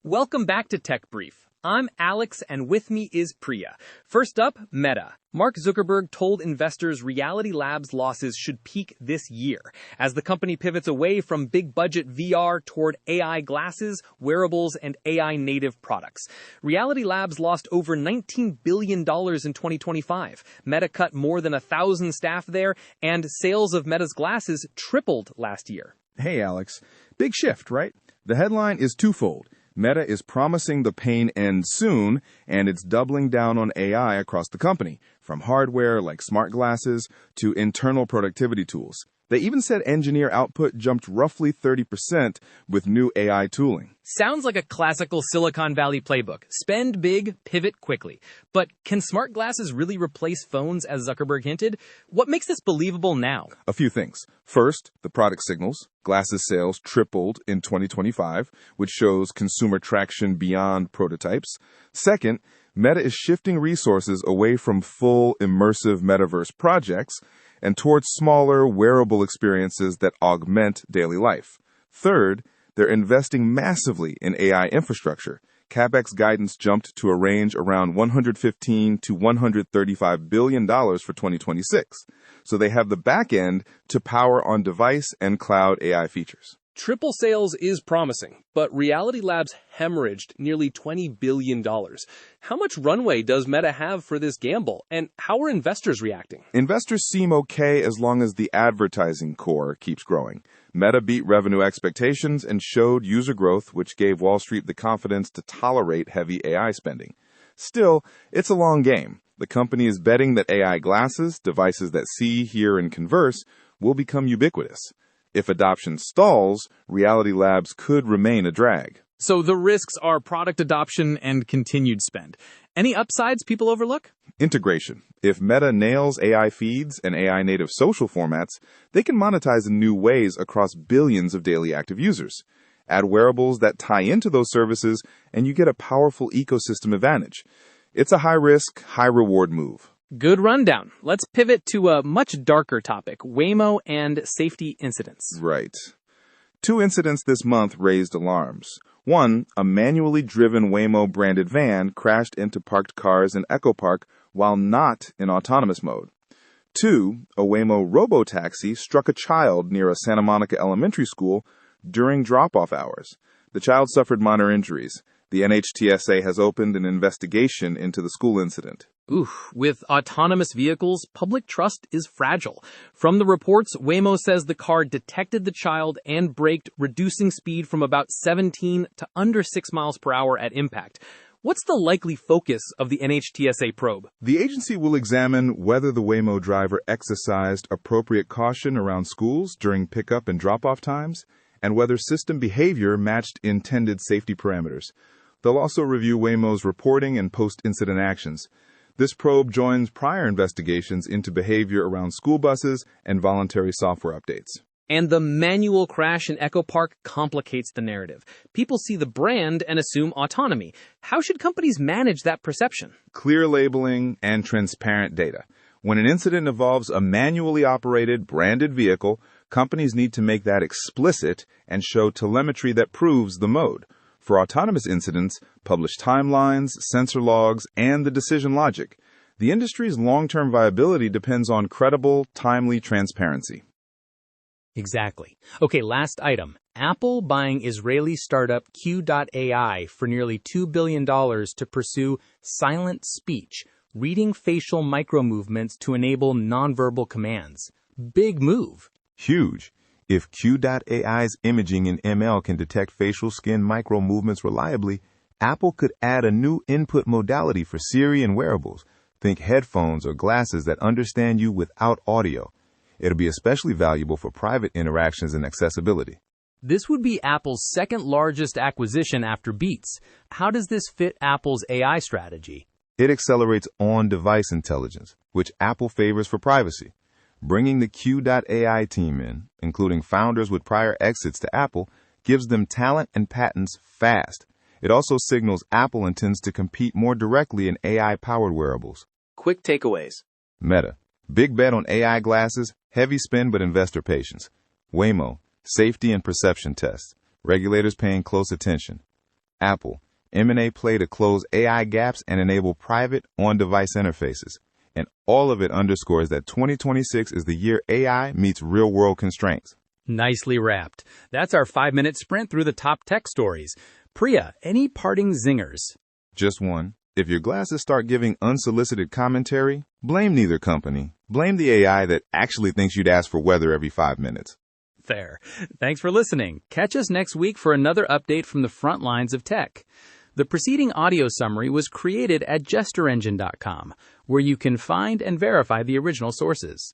Welcome back to Tech Brief. I'm Alex, and with me is Priya. First up, Meta. Mark Zuckerberg told investors Reality Labs' losses should peak this year, as the company pivots away from big-budget VR toward AI glasses, wearables, and AI-native products. Reality Labs lost over $19 billion in 2025. Meta cut more than 1,000 staff there, and sales of Meta's glasses tripled last year. Hey, Alex. Big shift, right? The headline is twofold. Meta is promising the pain ends soon, and it's doubling down on AI across the company, from hardware like smart glasses to internal productivity tools. They even said engineer output jumped roughly 30% with new AI tooling. Sounds like a classical Silicon Valley playbook. Spend big, pivot quickly. But can smart glasses really replace phones, as Zuckerberg hinted? What makes this believable now? A few things. First, the product signals. Glasses sales tripled in 2025, which shows consumer traction beyond prototypes. Second, Meta is shifting resources away from full immersive metaverse projects and towards smaller, wearable experiences that augment daily life. Third, they're investing massively in AI infrastructure. Capex guidance jumped to a range around $115 to $135 billion for 2026. So they have the back end to power on-device and cloud AI features. Triple sales is promising, but Reality Labs hemorrhaged nearly $20 billion. How much runway does Meta have for this gamble, and how are investors reacting? Investors seem okay as long as the advertising core keeps growing. Meta beat revenue expectations and showed user growth, which gave Wall Street the confidence to tolerate heavy AI spending. Still, it's a long game. The company is betting that AI glasses, devices that see, hear, and converse, will become ubiquitous. If adoption stalls, Reality Labs could remain a drag. So the risks are product adoption and continued spend. Any upsides people overlook? Integration. If Meta nails AI feeds and AI-native social formats, they can monetize in new ways across billions of daily active users. Add wearables that tie into those services, and you get a powerful ecosystem advantage. It's a high-risk, high-reward move. Good rundown. Let's pivot to a much darker topic, Waymo and safety incidents. Right. 2 incidents this month raised alarms. One, a manually driven Waymo-branded van crashed into parked cars in Echo Park while not in autonomous mode. 2, a Waymo robotaxi struck a child near a Santa Monica elementary school during drop-off hours. The child suffered minor injuries. The NHTSA has opened an investigation into the school incident. With autonomous vehicles, public trust is fragile. From the reports, Waymo says the car detected the child and braked, reducing speed from about 17 to under 6 miles per hour at impact. What's the likely focus of the NHTSA probe? The agency will examine whether the Waymo driver exercised appropriate caution around schools during pickup and drop-off times, and whether system behavior matched intended safety parameters. They'll also review Waymo's reporting and post-incident actions. This probe joins prior investigations into behavior around school buses and voluntary software updates. And the manual crash in Echo Park complicates the narrative. People see the brand and assume autonomy. How should companies manage that perception? Clear labeling and transparent data. When an incident involves a manually operated, branded vehicle, companies need to make that explicit and show telemetry that proves the mode. For autonomous incidents, publish timelines, sensor logs, and the decision logic. The industry's long-term viability depends on credible, timely transparency. Exactly. Okay, last item. Apple buying Israeli startup Q.ai for nearly $2 billion to pursue silent speech, reading facial micromovements to enable nonverbal commands. Big move. Huge. If Q.ai's imaging and ML can detect facial skin micro-movements reliably, Apple could add a new input modality for Siri and wearables. Think headphones or glasses that understand you without audio. It'll be especially valuable for private interactions and accessibility. This would be Apple's second largest acquisition after Beats. How does this fit Apple's AI strategy? It accelerates on-device intelligence, which Apple favors for privacy. Bringing the Q.ai team in, including founders with prior exits to Apple, gives them talent and patents fast. It also signals Apple intends to compete more directly in AI-powered wearables. Quick takeaways. Meta. Big bet on AI glasses, heavy spend but investor patience. Waymo. Safety and perception tests. Regulators paying close attention. Apple, M&A play to close AI gaps and enable private on-device interfaces. And all of it underscores that 2026 is the year AI meets real-world constraints. Nicely wrapped. That's our 5-minute sprint through the top tech stories. Priya, any parting zingers? Just one. If your glasses start giving unsolicited commentary, blame neither company. Blame the AI that actually thinks you'd ask for weather every 5 minutes. Fair. Thanks for listening. Catch us next week for another update from the front lines of tech. The preceding audio summary was created at jesterengine.com, where you can find and verify the original sources.